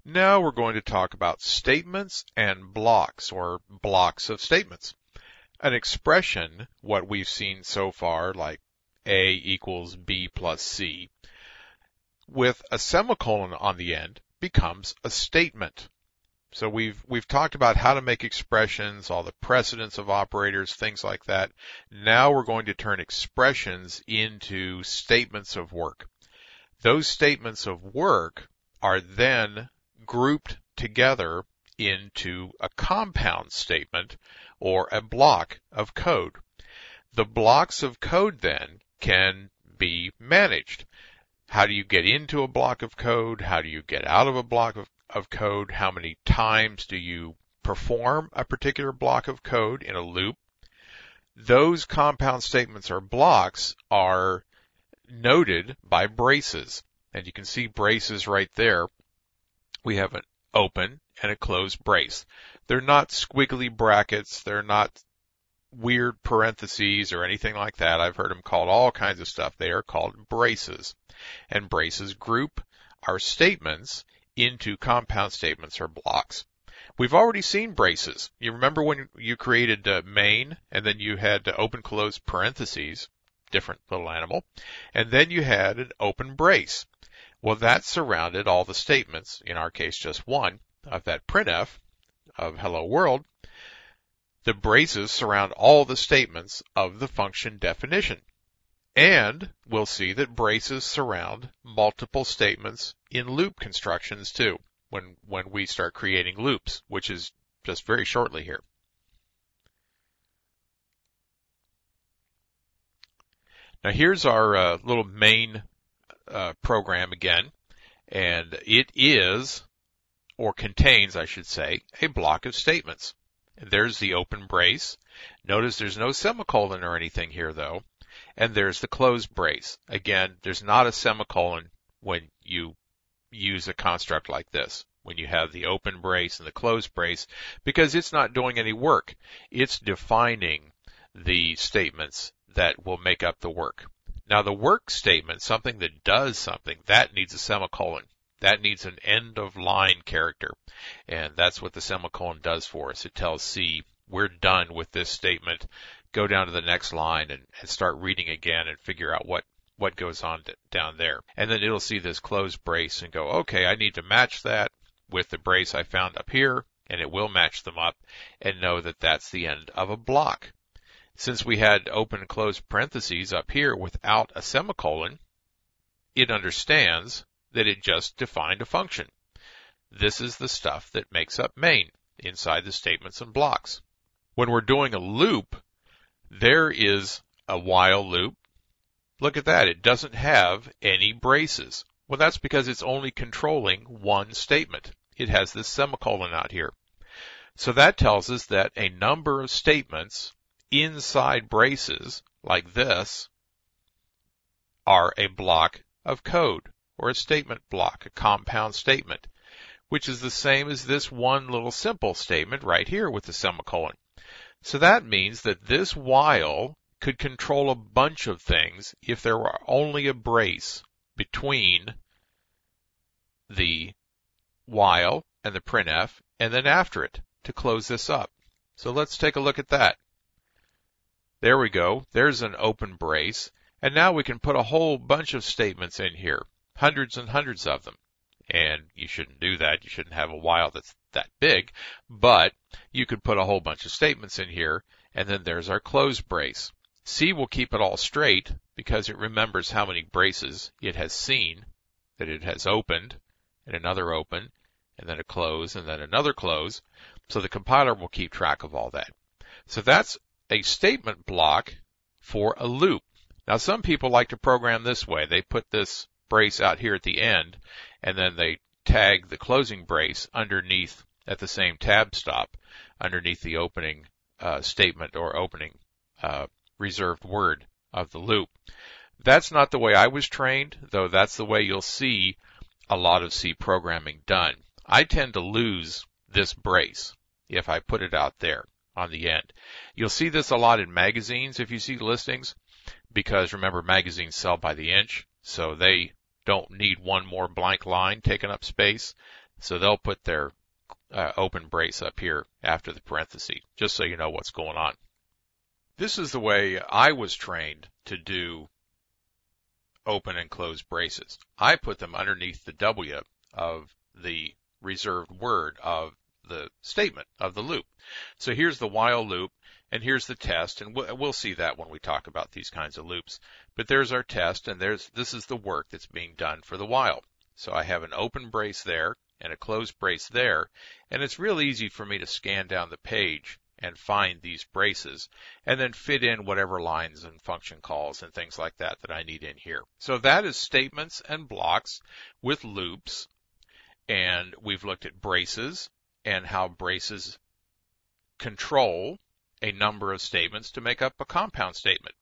Now we're going to talk about statements and blocks, or blocks of statements. An expression, what we've seen so far, like A equals B plus C, with a semicolon on the end, becomes a statement. So we've talked about how to make expressions, all the precedence of operators, things like that. Now we're going to turn expressions into statements of work. Those statements of work are then grouped together into a compound statement or a block of code. The blocks of code then can be managed. How do you get into a block of code? How do you get out of a block of code? How many times do you perform a particular block of code in a loop? Those compound statements or blocks are noted by braces. And you can see braces right there. We have an open and a closed brace. They're not squiggly brackets. They're not weird parentheses or anything like that. I've heard them called all kinds of stuff. They are called braces. And braces group our statements into compound statements or blocks. We've already seen braces. You remember when you created main and then you had open close parentheses, different little animal, and then you had an open brace. Well, that surrounded all the statements, in our case just one, of that printf of hello world. The braces surround all the statements of the function definition. And we'll see that braces surround multiple statements in loop constructions too, when we start creating loops, which is just very shortly here. Now here's our little main program again, and it is, or contains, I should say, a block of statements. And there's the open brace. Notice there's no semicolon or anything here though. And there's the closed brace. Again, there's not a semicolon when you use a construct like this, when you have the open brace and the closed brace, because it's not doing any work. It's defining the statements that will make up the work. Now the work statement, something that does something, that needs a semicolon. That needs an end of line character. And that's what the semicolon does for us. It tells C, we're done with this statement. Go down to the next line and start reading again and figure out what goes on down there. And then it'll see this closed brace and go, okay, I need to match that with the brace I found up here, and it will match them up and know that that's the end of a block. Since we had open and closed parentheses up here without a semicolon, it understands that it just defined a function. This is the stuff that makes up main inside the statements and blocks. When we're doing a loop, there is a while loop. Look at that. It doesn't have any braces. Well, that's because it's only controlling one statement. It has this semicolon out here. So that tells us that a number of statements inside braces, like this, are a block of code, or a statement block, a compound statement, which is the same as this one little simple statement right here with the semicolon. So that means that this while could control a bunch of things if there were only a brace between the while and the printf and then after it to close this up. So let's take a look at that. There we go. There's an open brace. And now we can put a whole bunch of statements in here, hundreds and hundreds of them. And you shouldn't do that. You shouldn't have a while that's that big, but you could put a whole bunch of statements in here, and then there's our closed brace. C will keep it all straight because it remembers how many braces it has seen, that it has opened, and another open, and then a close, and then another close. So the compiler will keep track of all that. So that's a statement block for a loop. Now some people like to program this way. They put this brace out here at the end, and then they tag the closing brace underneath at the same tab stop, underneath the opening statement or opening reserved word of the loop. That's not the way I was trained, though that's the way you'll see a lot of C programming done. I tend to lose this brace if I put it out there on the end. You'll see this a lot in magazines if you see listings, because remember, magazines sell by the inch, so they don't need one more blank line taking up space. So they'll put their open brace up here after the parenthesis, just so you know what's going on. This is the way I was trained to do open and close braces. I put them underneath the W of the reserved word of the statement of the loop. So here's the while loop, and here's the test, and we'll see that when we talk about these kinds of loops. But there's our test, and this is the work that's being done for the while. So I have an open brace there and a closed brace there, and it's real easy for me to scan down the page and find these braces, and then fit in whatever lines and function calls and things like that that I need in here. So that is statements and blocks with loops, and we've looked at braces and how braces control a number of statements to make up a compound statement.